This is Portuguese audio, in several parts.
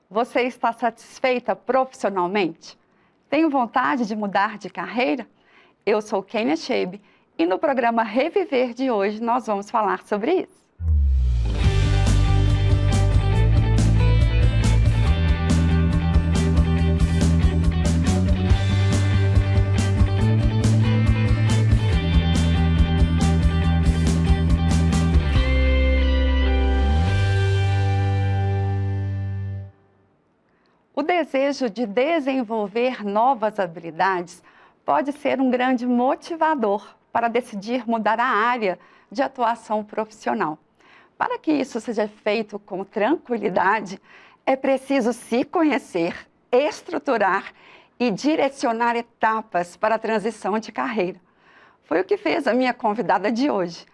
Você está satisfeita profissionalmente? Tem vontade de mudar de carreira? Eu sou Kênia Cheib e no programa Reviver de hoje nós vamos falar sobre isso. O desejo de desenvolver novas habilidades pode ser um grande motivador para decidir mudar a área de atuação profissional. Para que isso seja feito com tranquilidade, é preciso se conhecer, estruturar e direcionar etapas para a transição de carreira. Foi o que fez a minha convidada de hoje,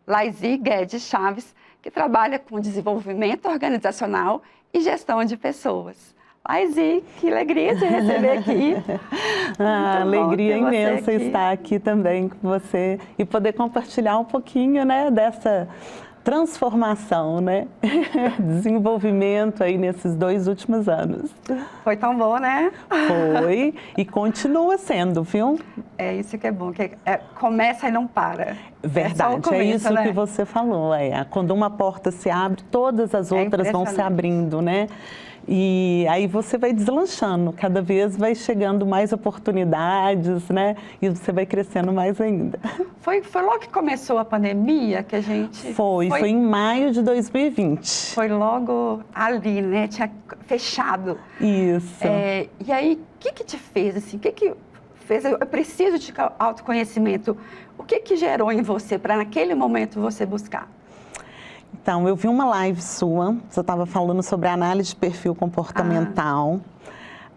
Laísi Guedes Chaves, que trabalha com desenvolvimento organizacional e gestão de pessoas. Laísi, que alegria de receber aqui. Alegria imensa estar aqui também com você e poder compartilhar um pouquinho, né, dessa transformação, né, desenvolvimento aí nesses 2 últimos anos. Foi tão bom, né? Foi e continua sendo, viu? É isso que é bom, que começa e não para. Verdade, começo, é isso, né, que você falou. Quando uma porta se abre, todas as outras vão se abrindo, né? E aí você vai deslanchando, cada vez vai chegando mais oportunidades, né? E você vai crescendo mais ainda. Foi logo que começou a pandemia que a gente... Foi em maio de 2020. Foi logo ali, né? Tinha fechado. Isso. E aí, o que te fez, assim? O que fez? Eu preciso de autoconhecimento. O que gerou em você para naquele momento você buscar? Então, eu vi uma live sua, você estava falando sobre análise de perfil comportamental.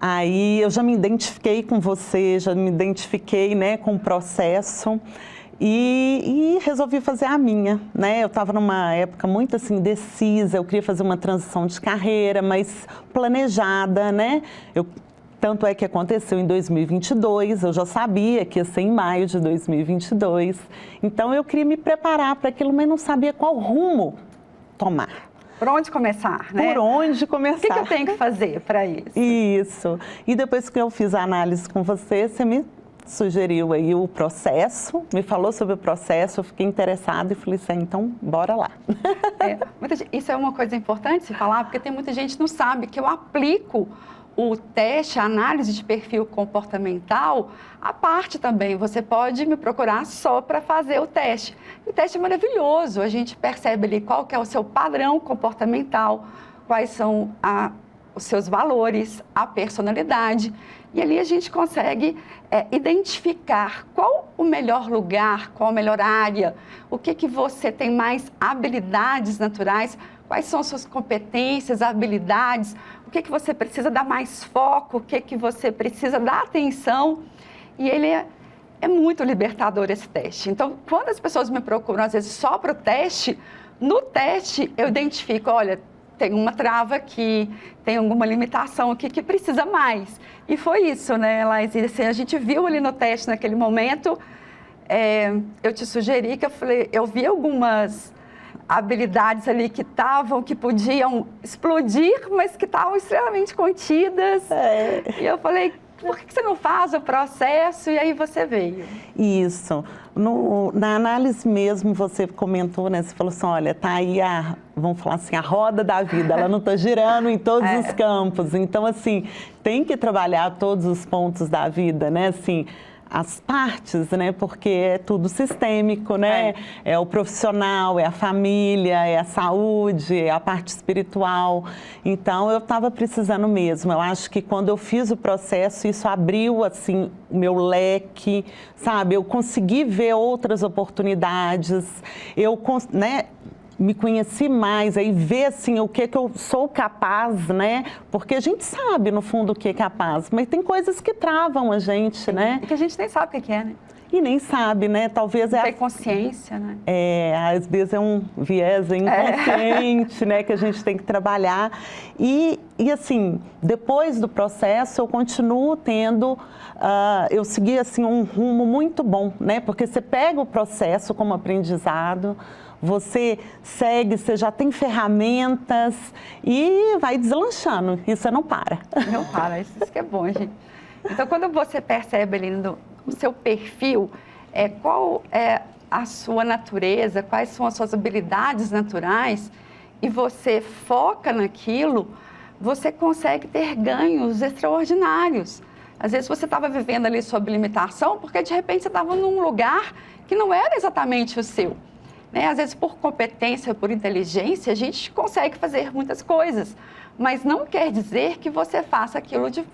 Aí eu já me identifiquei com você, já me identifiquei, né, com o processo e resolvi fazer a minha, né? Eu estava numa época muito assim indecisa, eu queria fazer uma transição de carreira, mas planejada, né? Tanto é que aconteceu em 2022, eu já sabia que ia ser em maio de 2022. Então, eu queria me preparar para aquilo, mas não sabia qual rumo tomar. Por onde começar, né? Por onde começar. O que eu tenho que fazer para isso? Isso. E depois que eu fiz a análise com você, você me sugeriu aí o processo, me falou sobre o processo, eu fiquei interessada e falei assim, então, bora lá. Isso é uma coisa importante se falar, porque tem muita gente que não sabe que eu aplico o teste, a análise de perfil comportamental, a parte também, você pode me procurar só para fazer o teste. O teste é maravilhoso, a gente percebe ali qual que é o seu padrão comportamental, quais são os seus valores, a personalidade, e ali a gente consegue identificar qual o melhor lugar, qual a melhor área, o que você tem mais habilidades naturais, quais são suas competências, habilidades, o que você precisa dar mais foco, o que você precisa dar atenção. E ele é muito libertador esse teste. Então, quando as pessoas me procuram, às vezes, só para o teste, no teste eu identifico, olha, tem uma trava aqui, tem alguma limitação aqui que precisa mais. E foi isso, né, Laísi? Assim, a gente viu ali no teste, naquele momento, eu te sugeri que eu vi algumas habilidades ali que podiam explodir, mas que estavam extremamente contidas. E eu falei, por que você não faz o processo? E aí você veio. Isso. Na análise mesmo, você comentou, né? Você falou assim, olha, tá aí vamos falar assim, a roda da vida, ela não está girando em todos os campos. Então, assim, tem que trabalhar todos os pontos da vida, né? Assim, as partes, né? Porque é tudo sistêmico, né? É o profissional, é a família, é a saúde, é a parte espiritual. Então, eu estava precisando mesmo. Eu acho que quando eu fiz o processo, isso abriu, assim, o meu leque, sabe? Eu consegui ver outras oportunidades, né? Me conheci mais, aí ver assim, o que eu sou capaz, né? Porque a gente sabe, no fundo, o que é capaz, mas tem coisas que travam a gente, né? E que a gente nem sabe o que é, né? E nem sabe, né? Talvez não tem consciência, né? Às vezes é um viés inconsciente, né? Que a gente tem que trabalhar. E assim, depois do processo, eu continuo tendo... eu segui, assim, um rumo muito bom, né? Porque você pega o processo como aprendizado, você segue, você já tem ferramentas e vai deslanchando, e você não para. Não para, isso que é bom, gente. Então, quando você percebe ali no seu perfil, qual é a sua natureza, quais são as suas habilidades naturais, e você foca naquilo, você consegue ter ganhos extraordinários. Às vezes você estava vivendo ali sob limitação, porque de repente você estava num lugar que não era exatamente o seu. Né? Às vezes por competência, por inteligência, a gente consegue fazer muitas coisas, mas não quer dizer que você faça aquilo de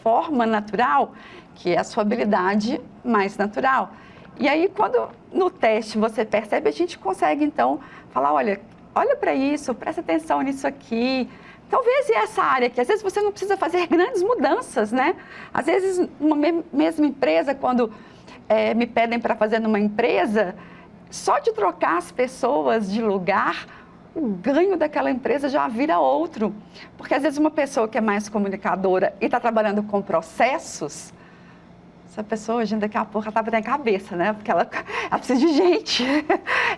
forma natural, que é a sua habilidade mais natural. E aí, quando no teste você percebe, a gente consegue então falar, olha para isso, presta atenção nisso aqui. Talvez essa área que às vezes você não precisa fazer grandes mudanças, né? Às vezes, numa mesma empresa, quando me pedem para fazer numa empresa, só de trocar as pessoas de lugar, o ganho daquela empresa já vira outro. Porque às vezes uma pessoa que é mais comunicadora e está trabalhando com processos, essa pessoa, gente, daqui a pouco ela estava na cabeça, né? Porque ela precisa de gente,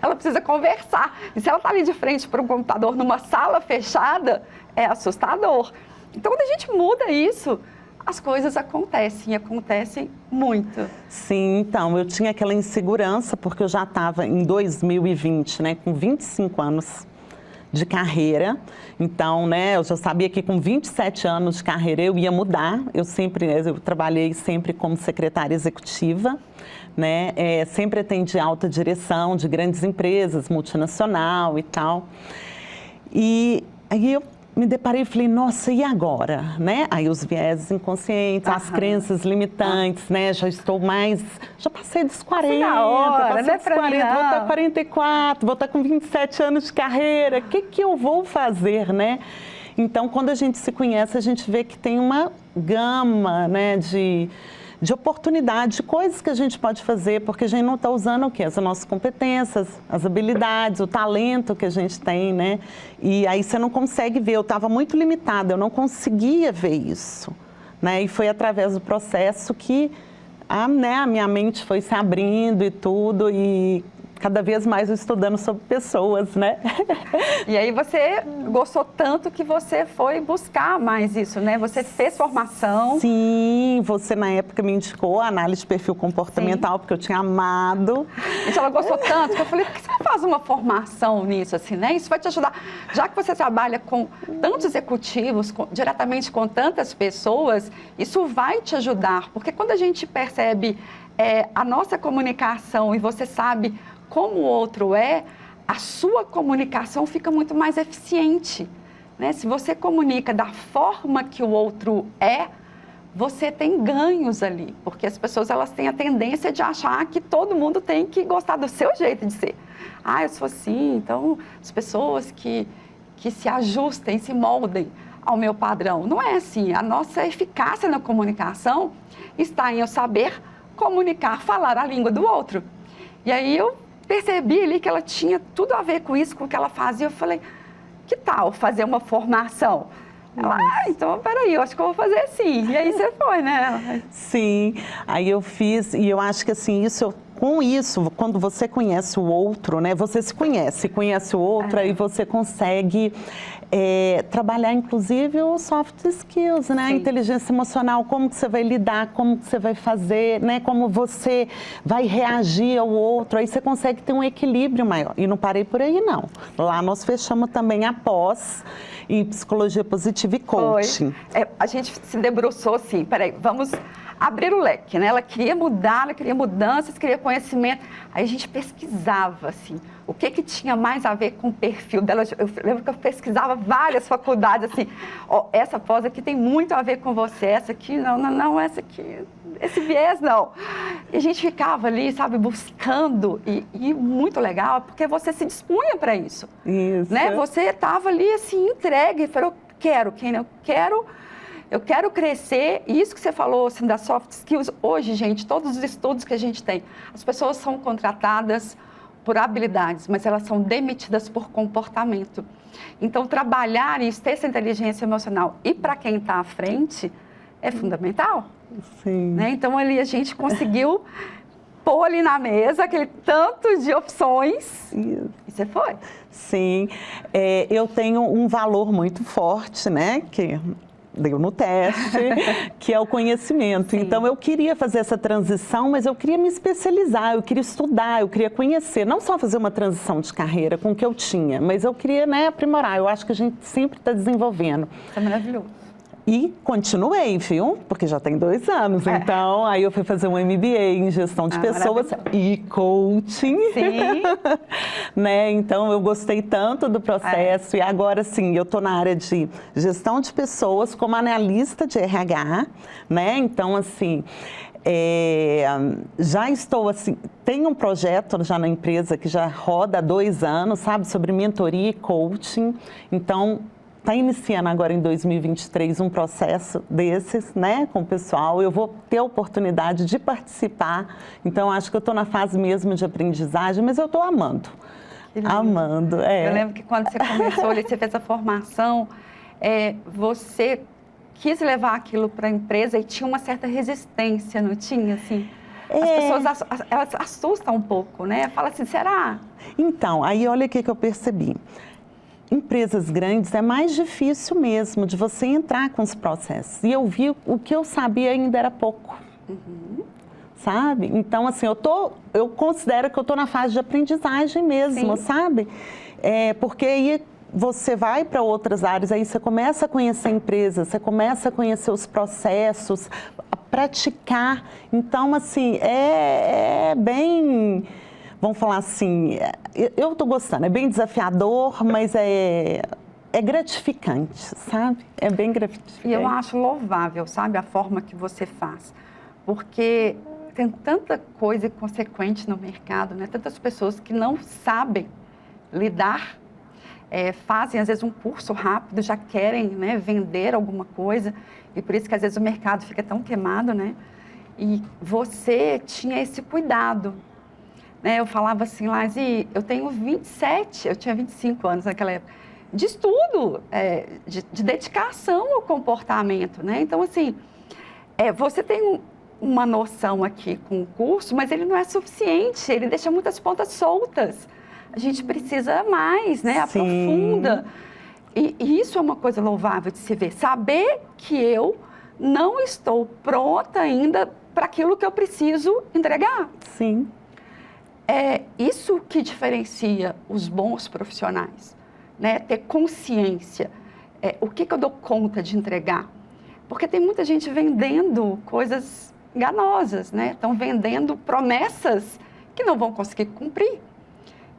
ela precisa conversar. E se ela está ali de frente para um computador numa sala fechada, é assustador. Então, quando a gente muda isso, as coisas acontecem, e acontecem muito. Sim, então, eu tinha aquela insegurança, porque eu já estava em 2020, né, com 25 anos de carreira. Então, né, eu já sabia que com 27 anos de carreira eu ia mudar. Eu trabalhei sempre como secretária executiva, né, sempre atendi alta direção de grandes empresas, multinacional e tal. E aí eu me deparei e falei, nossa, e agora? Né? Aí os vieses inconscientes, as crenças limitantes, né? Já passei dos 40, passei dos 40, vou estar 44, vou estar com 27 anos de carreira, o que eu vou fazer, né? Então, quando a gente se conhece, a gente vê que tem uma gama, né, de oportunidade, de coisas que a gente pode fazer, porque a gente não está usando o quê? As nossas competências, as habilidades, o talento que a gente tem, né? E aí você não consegue ver, eu estava muito limitada, eu não conseguia ver isso, né? E foi através do processo que a minha mente foi se abrindo e tudo, e cada vez mais eu estudando sobre pessoas, né? E aí você gostou tanto que você foi buscar mais isso, né? Você fez formação. Sim, você na época me indicou a análise de perfil comportamental, porque eu tinha amado. Então ela gostou tanto que eu falei, por que você não faz uma formação nisso, assim, né? Isso vai te ajudar. Já que você trabalha com tantos executivos, diretamente com tantas pessoas, isso vai te ajudar. Porque quando a gente percebe a nossa comunicação e você sabe como o outro a sua comunicação fica muito mais eficiente, né? Se você comunica da forma que o outro você tem ganhos ali, porque as pessoas elas têm a tendência de achar que todo mundo tem que gostar do seu jeito de ser. Eu sou assim, então as pessoas que se ajustem, se moldem ao meu padrão. Não é assim, a nossa eficácia na comunicação está em eu saber comunicar, falar a língua do outro. E aí eu percebi ali que ela tinha tudo a ver com isso, com o que ela fazia. Eu falei, que tal fazer uma formação? Ela, então, peraí, eu acho que eu vou fazer assim. E aí você foi, né? Sim, aí eu fiz, e eu acho que assim, com isso, quando você conhece o outro, né? Você se conhece o outro, aí você consegue trabalhar, inclusive, os soft skills, né? A inteligência emocional, como que você vai lidar, como que você vai fazer, né? Como você vai reagir ao outro, aí você consegue ter um equilíbrio maior. E não parei por aí, não. Lá nós fechamos também a pós em psicologia positiva e coaching. A gente se debruçou assim, peraí, vamos abrir o leque, né? Ela queria mudar, ela queria mudanças, queria conhecimento. Aí a gente pesquisava, assim, o que tinha mais a ver com o perfil dela. Eu lembro que eu pesquisava várias faculdades, assim, essa pós aqui tem muito a ver com você, essa aqui, não, essa aqui, esse viés não. E a gente ficava ali, sabe, buscando, e muito legal, porque você se dispunha para isso. Isso. Né? Você estava ali, assim, entregue, falou, eu quero crescer, e isso que você falou, assim, das soft skills, hoje, gente, todos os estudos que a gente tem, as pessoas são contratadas por habilidades, mas elas são demitidas por comportamento. Então, trabalhar isso, ter essa inteligência emocional, e para quem está à frente, é fundamental. Sim. Né? Então, ali a gente conseguiu pôr ali na mesa aquele tanto de opções, Isso. E você foi? Sim, eu tenho um valor muito forte, né, que deu no teste, que é o conhecimento. Sim. Então, eu queria fazer essa transição, mas eu queria me especializar, eu queria estudar, eu queria conhecer, não só fazer uma transição de carreira com o que eu tinha, mas eu queria, né, aprimorar. Eu acho que a gente sempre está desenvolvendo. Isso é maravilhoso. E continuei, viu? Porque já tem 2 anos. Então, aí eu fui fazer um MBA em gestão de pessoas e coaching. Sim. Né? Então, eu gostei tanto do processo. E agora, sim, eu estou na área de gestão de pessoas como analista de RH, né? Então, assim... já estou assim, tem um projeto já na empresa que já roda há 2 anos, sabe, sobre mentoria e coaching. Então, está iniciando agora em 2023 um processo desses, né, com o pessoal. Eu vou ter a oportunidade de participar, então acho que eu estou na fase mesmo de aprendizagem, mas eu estou amando. Amando, Eu lembro que quando você começou, você fez a formação, você quis levar aquilo para a empresa e tinha uma certa resistência, não tinha, assim? As pessoas, elas assustam um pouco, né? Fala assim, será? Então, aí olha o que eu percebi. Empresas grandes é mais difícil mesmo de você entrar com os processos. E eu vi o que eu sabia ainda era pouco. Sabe? Então, assim, eu considero que eu estou na fase de aprendizagem mesmo, sim, sabe? Porque aí você vai para outras áreas, aí você começa a conhecer a empresa, você começa a conhecer os processos, a praticar. Então, assim, é bem... Vamos falar assim, eu estou gostando, é bem desafiador, mas é gratificante, sabe? É bem gratificante. E eu acho louvável, sabe, a forma que você faz, porque tem tanta coisa consequente no mercado, né? Tantas pessoas que não sabem lidar, fazem às vezes um curso rápido, já querem, né, vender alguma coisa, e por isso que às vezes o mercado fica tão queimado, né? E você tinha esse cuidado. Eu falava assim, Lazi, eu tenho 27, eu tinha 25 anos naquela época, de estudo, de dedicação ao comportamento, né? Então, assim, você tem uma noção aqui com o curso, mas ele não é suficiente, ele deixa muitas pontas soltas. A gente precisa mais, né? Aprofunda. E isso é uma coisa louvável de se ver. Saber que eu não estou pronta ainda para aquilo que eu preciso entregar. Sim. É isso que diferencia os bons profissionais, né? Ter consciência. O que eu dou conta de entregar? Porque tem muita gente vendendo coisas enganosas, né? Estão vendendo promessas que não vão conseguir cumprir.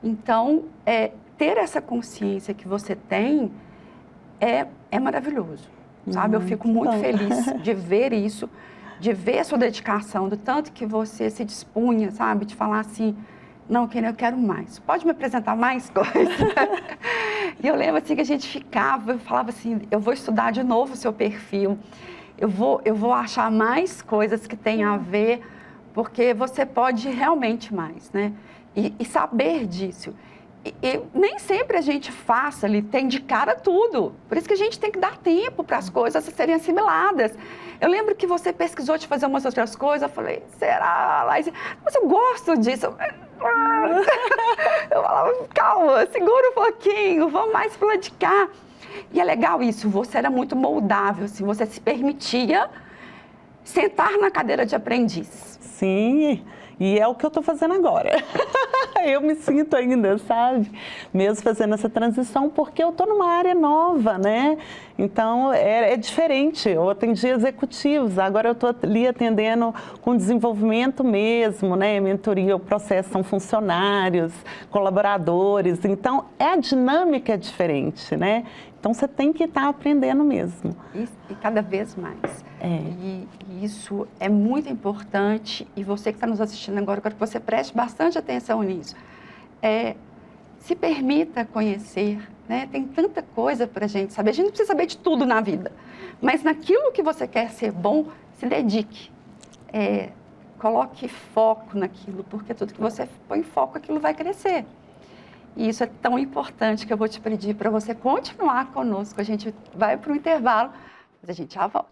Então, ter essa consciência que você tem é maravilhoso, sabe? Eu fico muito feliz de ver isso, de ver a sua dedicação, do tanto que você se dispunha, sabe? De falar assim, não, Kênia, eu quero mais. Pode me apresentar mais coisas? E eu lembro assim que a gente ficava, eu falava assim, eu vou estudar de novo o seu perfil, eu vou achar mais coisas que têm a ver, porque você pode realmente mais, né? E saber disso. E nem sempre a gente faça ali, tem de cara tudo. Por isso que a gente tem que dar tempo para as coisas serem assimiladas. Eu lembro que você pesquisou de fazer umas outras coisas, eu falei, será, Laís? Mas eu gosto disso. Eu falava, calma, segura um pouquinho, vamos mais para lá de cá. E é legal isso, você era muito moldável, assim, você se permitia sentar na cadeira de aprendiz. Sim, e é o que eu estou fazendo agora. Eu me sinto ainda, sabe? Mesmo fazendo essa transição, porque eu estou numa área nova, né? Então, é diferente. Eu atendi executivos, agora eu estou ali atendendo com desenvolvimento mesmo, né? Mentoria, o processo são funcionários, colaboradores. Então, a dinâmica é diferente, né? Então, você tem que estar aprendendo mesmo. E cada vez mais. E isso é muito importante. E você que está nos assistindo agora, eu quero que você preste bastante atenção nisso. Se permita conhecer, né? Tem tanta coisa para a gente saber. A gente não precisa saber de tudo na vida. Mas naquilo que você quer ser bom, se dedique. Coloque foco naquilo, porque tudo que você põe foco, aquilo vai crescer. E isso é tão importante que eu vou te pedir para você continuar conosco. A gente vai para o intervalo, mas a gente já volta.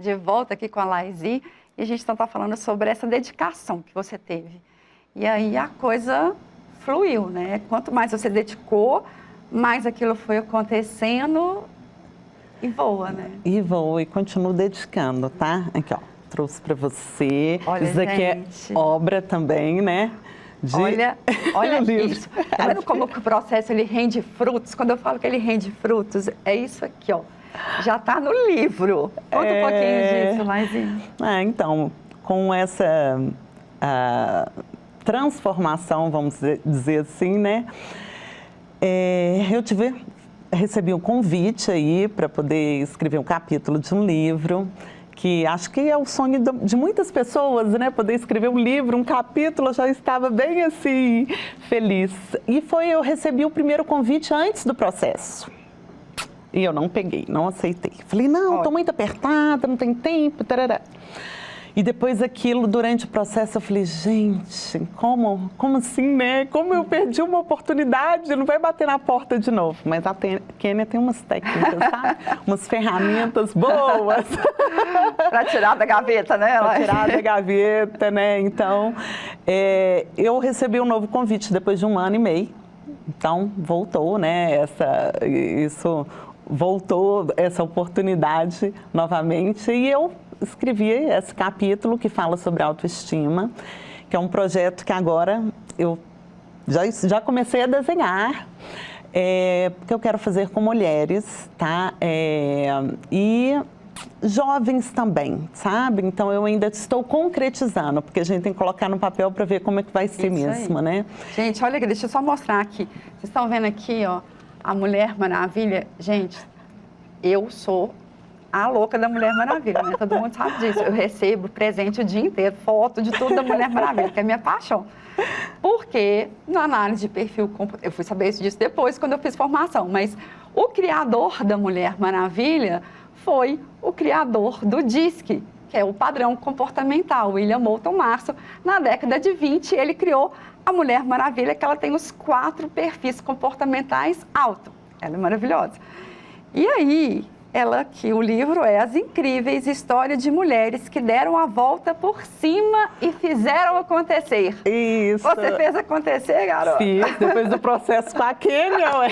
de volta aqui com a Laísi e a gente está falando sobre essa dedicação que você teve. E aí a coisa fluiu, né? Quanto mais você dedicou, mais aquilo foi acontecendo e voa, né? E vou, e continuo dedicando, tá? Aqui, ó, trouxe para você. Olha, isso aqui gente. é obra também, né? Olha isso. Tá vendo como o processo ele rende frutos? Quando eu falo que ele rende frutos, é isso aqui, ó. Já está no livro. Conta um pouquinho disso, Laizinho. Então, com essa transformação, vamos dizer assim, né? Recebi um convite aí para poder escrever um capítulo de um livro, que acho que é o sonho de muitas pessoas, né? Poder escrever um livro, um capítulo, eu já estava bem assim, feliz. E eu recebi o primeiro convite antes do processo. E eu não peguei, não aceitei. Falei, não, estou muito apertada, não tem tempo, tarará. E depois aquilo, durante o processo, eu falei, gente, como assim, né? Como eu perdi uma oportunidade, não vai bater na porta de novo. Mas a Kênia tem umas técnicas, sabe? Umas ferramentas boas. Para tirar da gaveta, né? Para tirar da gaveta, né? Então, eu recebi um novo convite depois de 1 ano e meio. Então, voltou, né? Voltou essa oportunidade novamente e eu escrevi esse capítulo que fala sobre autoestima, que é um projeto que agora eu já comecei a desenhar, porque eu quero fazer com mulheres, tá? E jovens também, sabe? Então eu ainda estou concretizando, porque a gente tem que colocar no papel para ver como é que vai ser mesmo, né? Gente, olha aqui, deixa eu só mostrar aqui. Vocês estão vendo aqui, ó, a Mulher Maravilha? Gente, eu sou a louca da Mulher Maravilha, né? Todo mundo sabe disso. Eu recebo presente o dia inteiro, foto de tudo da Mulher Maravilha, que é a minha paixão. Porque na análise de perfil, eu fui saber disso depois, quando eu fiz formação, mas o criador da Mulher Maravilha foi o criador do DISC, que é o padrão comportamental, William Moulton Marston. Na década de 20, ele criou a Mulher Maravilha, que ela tem os 4 perfis comportamentais alto. Ela é maravilhosa. E aí, o livro é As Incríveis Histórias de Mulheres que Deram a Volta por Cima e Fizeram Acontecer. Isso. Você fez acontecer, garota? Fiz, depois do processo com a Kênia, ué.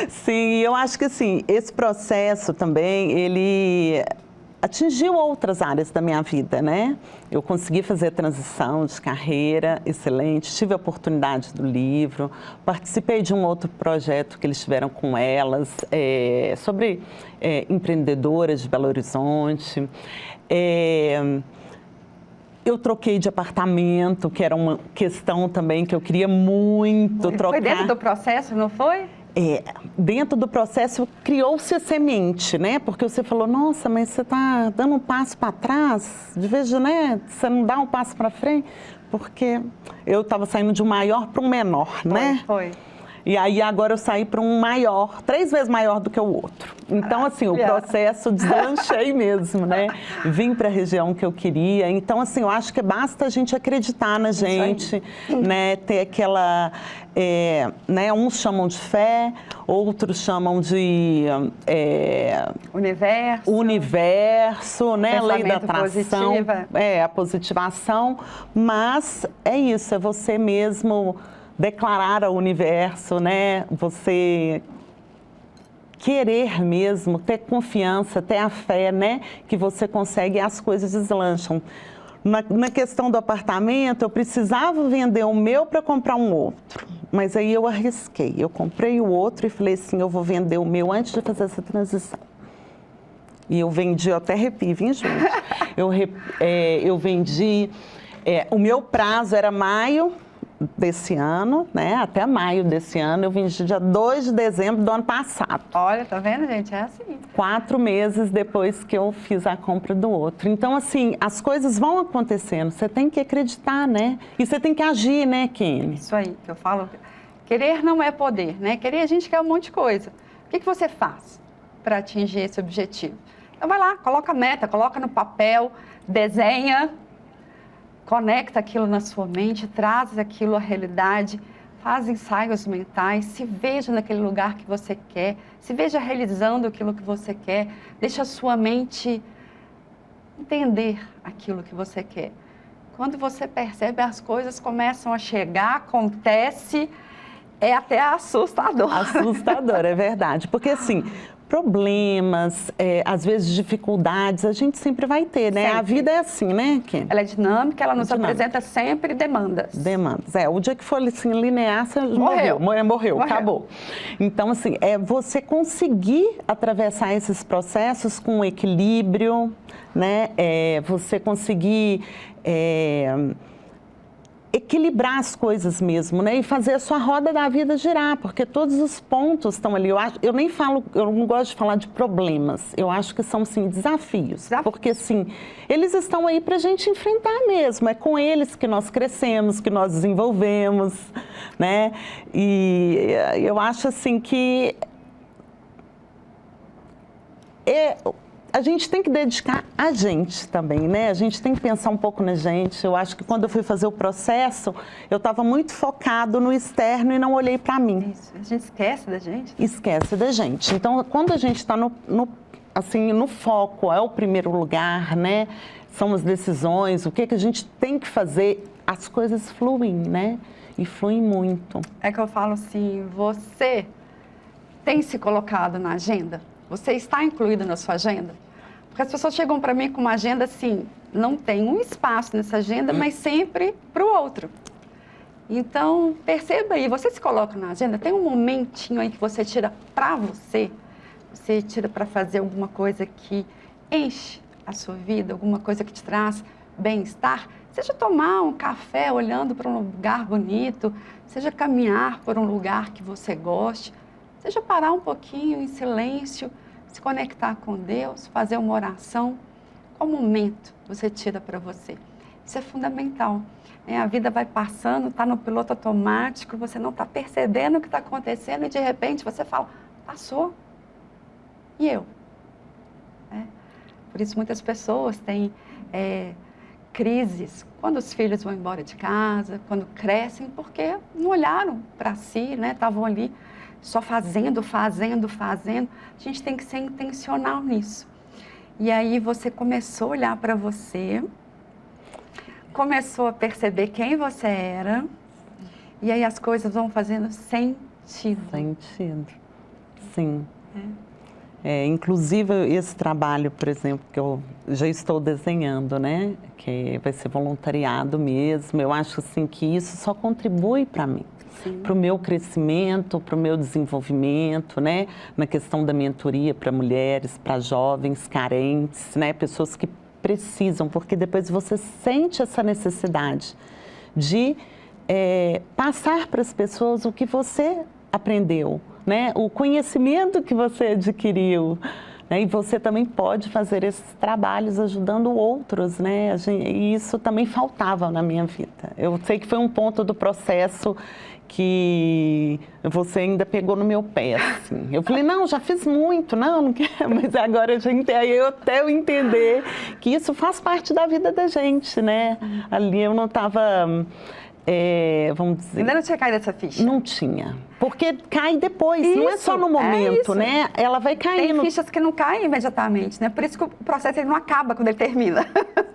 Sim, eu acho que assim, esse processo também, ele atingiu outras áreas da minha vida, né? Eu consegui fazer transição de carreira excelente, tive a oportunidade do livro, participei de um outro projeto que eles tiveram com elas, sobre empreendedoras de Belo Horizonte. Eu troquei de apartamento, que era uma questão também que eu queria muito trocar. Foi dentro do processo, não foi? Dentro do processo criou-se a semente, né? Porque você falou, nossa, mas você está dando um passo para trás, de vez de, né, você não dá um passo para frente, porque eu estava saindo de um maior para um menor, né? Foi. E aí agora eu saí para um maior, 3 vezes maior do que o outro. Então, assim, o processo deslanchei mesmo, né? Vim para a região que eu queria. Então, assim, eu acho que basta a gente acreditar na gente, né? Ter aquela, né? Uns chamam de fé, outros chamam de universo, né? Lei da atração, a positivação. Mas é isso, é você mesmo declarar ao universo, né? Você querer mesmo, ter confiança, ter a fé, né? Que você consegue e as coisas deslancham. Na questão do apartamento, eu precisava vender o meu para comprar um outro. Mas aí eu arrisquei. Eu comprei o outro e falei assim, eu vou vender o meu antes de fazer essa transição. E eu vendi, eu até arrepio, gente? Eu vendi, o meu prazo era maio desse ano, né? Até maio desse ano, eu vendi dia 2 de dezembro do ano passado. Olha, tá vendo, gente? É assim. 4 meses depois que eu fiz a compra do outro. Então, assim, as coisas vão acontecendo, você tem que acreditar, né? E você tem que agir, né, Kênia? Isso aí, que eu falo. Querer não é poder, né? Querer a gente quer um monte de coisa. O que você faz para atingir esse objetivo? Então, vai lá, coloca a meta, coloca no papel, desenha, conecta aquilo na sua mente, traz aquilo à realidade, faz ensaios mentais, se veja naquele lugar que você quer, se veja realizando aquilo que você quer, deixa a sua mente entender aquilo que você quer. Quando você percebe, as coisas começam a chegar, acontece, é até assustador. Assustador, é verdade. Porque assim, problemas, às vezes dificuldades, a gente sempre vai ter, né? Sempre. A vida é assim, né, Kim? Ela é dinâmica, ela nos dinâmica. apresenta sempre demandas. Demandas. O dia que for assim, linear, você morreu, acabou. Então, assim, é você conseguir atravessar esses processos com equilíbrio, né? Você conseguir equilibrar as coisas mesmo, né? E fazer a sua roda da vida girar, porque todos os pontos estão ali. Eu não gosto de falar de problemas, eu acho que são, sim, desafios. Porque, assim, eles estão aí para a gente enfrentar mesmo, é com eles que nós crescemos, que nós desenvolvemos, né? E eu acho, assim, que a gente tem que dedicar a gente também, né? A gente tem que pensar um pouco na gente. Eu acho que quando eu fui fazer o processo, eu estava muito focado no externo e não olhei para mim. Isso, a gente esquece da gente. Esquece da gente. Então, quando a gente está no foco, é o primeiro lugar, né? São as decisões, o que a gente tem que fazer, as coisas fluem, né? E fluem muito. É que eu falo assim, você tem se colocado na agenda? Você está incluído na sua agenda? Porque as pessoas chegam para mim com uma agenda assim, não tem um espaço nessa agenda, mas sempre para o outro. Então, perceba aí, você se coloca na agenda, tem um momentinho aí que você tira para você tira para fazer alguma coisa que enche a sua vida, alguma coisa que te traz bem-estar, seja tomar um café olhando para um lugar bonito, seja caminhar por um lugar que você goste, seja parar um pouquinho em silêncio, se conectar com Deus, fazer uma oração. Qual momento você tira para você? Isso é fundamental. A vida vai passando, está no piloto automático, você não está percebendo o que está acontecendo e de repente você fala, passou. E eu? Por isso muitas pessoas têm crises quando os filhos vão embora de casa, quando crescem, porque não olharam para si, né? Estavam ali só fazendo. A gente tem que ser intencional nisso. E aí você começou a olhar para você, começou a perceber quem você era, e aí as coisas vão fazendo sentido. Sentido, sim. Inclusive, esse trabalho, por exemplo, que eu já estou desenhando, né? Que vai ser voluntariado mesmo. Eu acho assim, que isso só contribui para mim. Para o meu crescimento, para o meu desenvolvimento, né? Na questão da mentoria para mulheres, para jovens carentes, né? Pessoas que precisam, porque depois você sente essa necessidade de passar para as pessoas o que você aprendeu, né? O conhecimento que você adquiriu. E você também pode fazer esses trabalhos ajudando outros, né? E isso também faltava na minha vida. Eu sei que foi um ponto do processo que você ainda pegou no meu pé, assim. Eu falei, não, já fiz muito, não quero, mas agora até eu entender que isso faz parte da vida da gente, né? Ali eu não estava... vamos dizer... Ainda não tinha caído essa ficha? Não tinha. Porque cai depois, não é só no momento, né? Ela vai caindo. Tem fichas que não caem imediatamente, né? Por isso que o processo ele não acaba quando ele termina.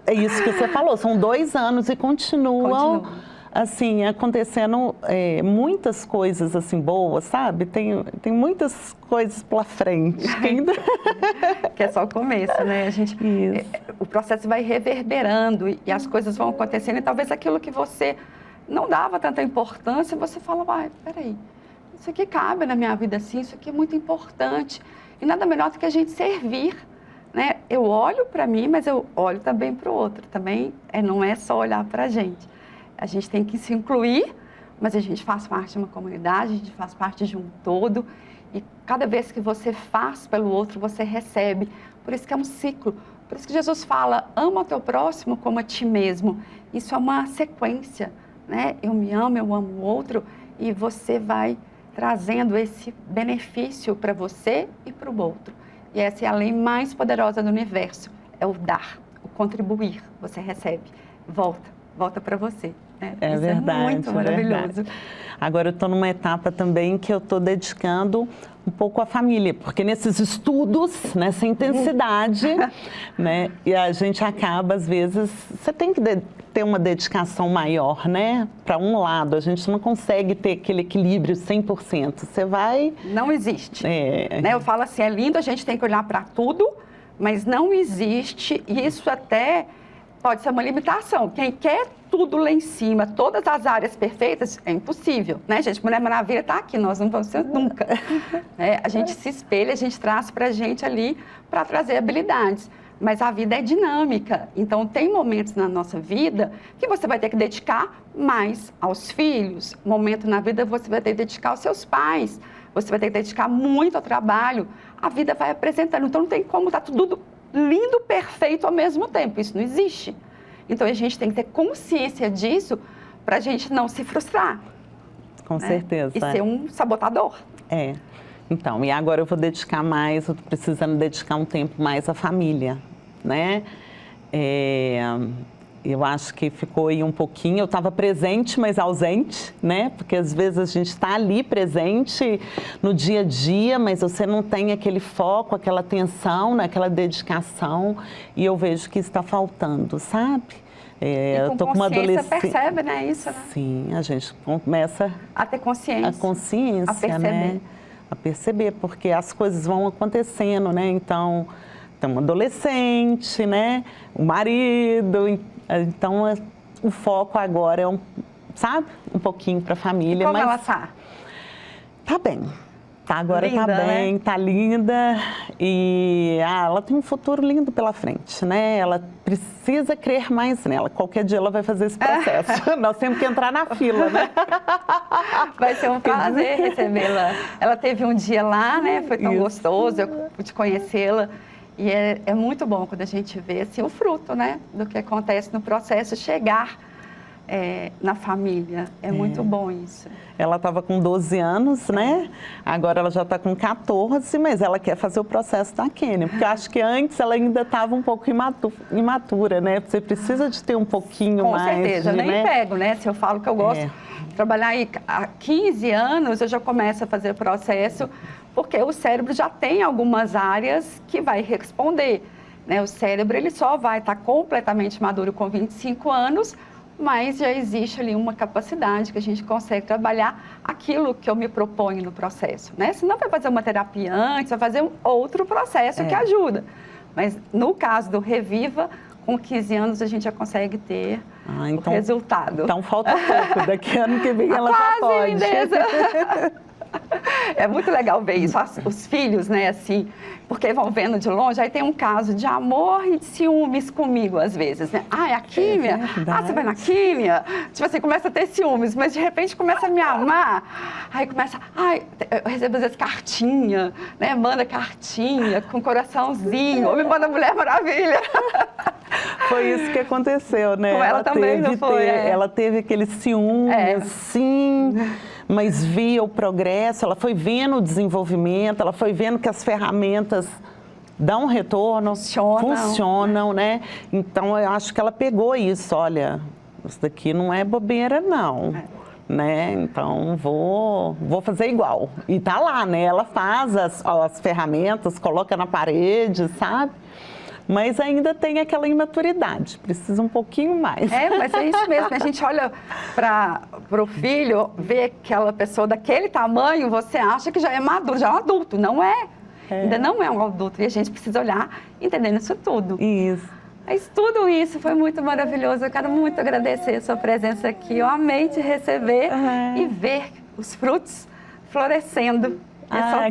É isso que você falou, são 2 anos e continuam assim, acontecendo muitas coisas assim boas, sabe? Tem muitas coisas pela frente. Que é só o começo, né? O processo vai reverberando e as coisas vão acontecendo e talvez aquilo que você não dava tanta importância, você fala, peraí, isso aqui cabe na minha vida assim, isso aqui é muito importante. E nada melhor do que a gente servir, né? Eu olho para mim, mas eu olho também para o outro. Também não é só olhar para a gente. A gente tem que se incluir, mas a gente faz parte de uma comunidade, a gente faz parte de um todo. E cada vez que você faz pelo outro, você recebe. Por isso que é um ciclo. Por isso que Jesus fala, ama o teu próximo como a ti mesmo. Isso é uma sequência, né? Eu me amo, eu amo o outro e você vai trazendo esse benefício para você e para o outro. E essa é a lei mais poderosa do universo, é o dar, o contribuir. Você recebe, volta para você. É Isso verdade, é muito maravilhoso. Verdade. Agora eu estou numa etapa também que eu estou dedicando um pouco à família, porque nesses estudos, nessa intensidade, né, e a gente acaba, às vezes, você tem que ter uma dedicação maior, né, para um lado, a gente não consegue ter aquele equilíbrio 100%, você vai... Não existe. É. Né, eu falo assim, é lindo, a gente tem que olhar para tudo, mas não existe, e isso até pode ser uma limitação. Quem quer tudo lá em cima, todas as áreas perfeitas, é impossível, né, gente? Mulher Maravilha está aqui, nós não vamos ser nunca. A gente se espelha, a gente traz para a gente ali para trazer habilidades. Mas a vida é dinâmica, então tem momentos na nossa vida que você vai ter que dedicar mais aos filhos, momento na vida você vai ter que dedicar aos seus pais, você vai ter que dedicar muito ao trabalho, a vida vai apresentando, então não tem como estar tudo lindo, perfeito ao mesmo tempo, isso não existe. Então a gente tem que ter consciência disso para a gente não se frustrar. Com certeza. E ser um sabotador. Então, e agora eu vou dedicar mais, eu estou precisando dedicar um tempo mais à família, né? Eu acho que ficou aí um pouquinho, eu estava presente, mas ausente, né? Porque às vezes a gente está ali presente no dia a dia, mas você não tem aquele foco, aquela atenção, né? Aquela dedicação, e eu vejo que está faltando, sabe? E com tô com uma adolescente, percebe, né, isso, né? Sim, a gente começa a ter consciência. A consciência, a perceber. né? A perceber, porque as coisas vão acontecendo, né? Então, tem um adolescente, né? O marido, então o foco agora é sabe? Um pouquinho para a família. E como mas ela tá? Tá bem. Agora linda, tá bem, né? Tá linda e ela tem um futuro lindo pela frente, né? Ela precisa crer mais nela. Qualquer dia ela vai fazer esse processo. Nós temos que entrar na fila, né? Vai ser um prazer recebê-la. Ela teve um dia lá, né? Foi tão gostoso, eu pude conhecê-la. E é muito bom quando a gente vê assim, o fruto, né? Do que acontece no processo chegar na família. É muito bom isso. Ela estava com 12 anos, né? Agora ela já está com 14, mas ela quer fazer o processo da Kênia. Porque eu acho que antes ela ainda estava um pouco imatura, né? Você precisa de ter um pouquinho mais. Com certeza, eu nem pego, né? Se eu falo que eu gosto de trabalhar aí há 15 anos, eu já começo a fazer o processo, porque o cérebro já tem algumas áreas que vai responder, né? O cérebro ele só vai estar completamente maduro com 25 anos, mas já existe ali uma capacidade que a gente consegue trabalhar aquilo que eu me proponho no processo, né? Se não vai fazer uma terapia antes, vai fazer um outro processo que ajuda. Mas no caso do Reviva, com 15 anos a gente já consegue ter o resultado. Então falta pouco, daqui ano que vem ela já pode. Lindeza. É muito legal ver isso, os filhos, né, assim, porque vão vendo de longe, aí tem um caso de amor e de ciúmes comigo, às vezes, né? Ah, é a químia? Você vai na químia? Tipo assim, começa a ter ciúmes, mas de repente começa a me amar, aí começa, eu recebo às vezes cartinha, né, manda cartinha com coraçãozinho, ou me manda Mulher Maravilha. Foi isso que aconteceu, né? Com ela também, não foi? Ela teve aquele ciúme, sim, mas via o progresso, ela foi vendo o desenvolvimento, ela foi vendo que as ferramentas dão retorno, funcionam, né? Então, eu acho que ela pegou isso, olha, isso daqui não é bobeira, não. Né? Então, vou fazer igual. E tá lá, né? Ela faz as ferramentas, coloca na parede, sabe? Mas ainda tem aquela imaturidade, precisa um pouquinho mais. Mas é isso mesmo, a gente olha para o filho, vê aquela pessoa daquele tamanho, você acha que já é maduro, já é um adulto, não é? Ainda não é um adulto, e a gente precisa olhar entendendo isso tudo. Isso. Mas tudo isso foi muito maravilhoso, eu quero muito agradecer a sua presença aqui, eu amei te receber e ver os frutos florescendo.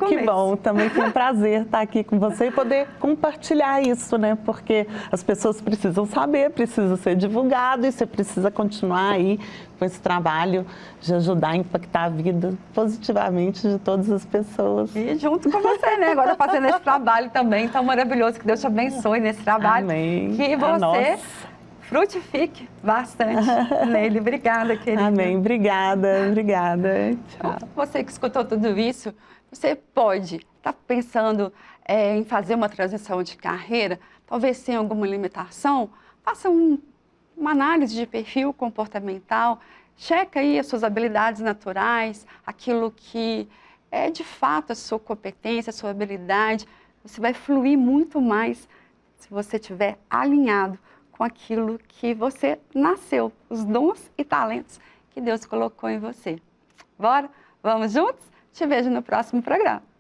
Que bom, também foi um prazer estar aqui com você e poder compartilhar isso, né? Porque as pessoas precisam saber, precisa ser divulgado e você precisa continuar aí com esse trabalho de ajudar a impactar a vida positivamente de todas as pessoas. E junto com você, né? Agora fazendo esse trabalho também tão maravilhoso, que Deus te abençoe nesse trabalho. Amém. Que você frutifique bastante nele. Obrigada, querida. Amém. Obrigada. Tchau. Você que escutou tudo isso, você pode estar pensando em fazer uma transição de carreira, talvez sem alguma limitação, faça uma análise de perfil comportamental, checa aí as suas habilidades naturais, aquilo que é de fato a sua competência, a sua habilidade. Você vai fluir muito mais se você estiver alinhado com aquilo que você nasceu, os dons e talentos que Deus colocou em você. Bora? Vamos juntos? Te vejo no próximo programa.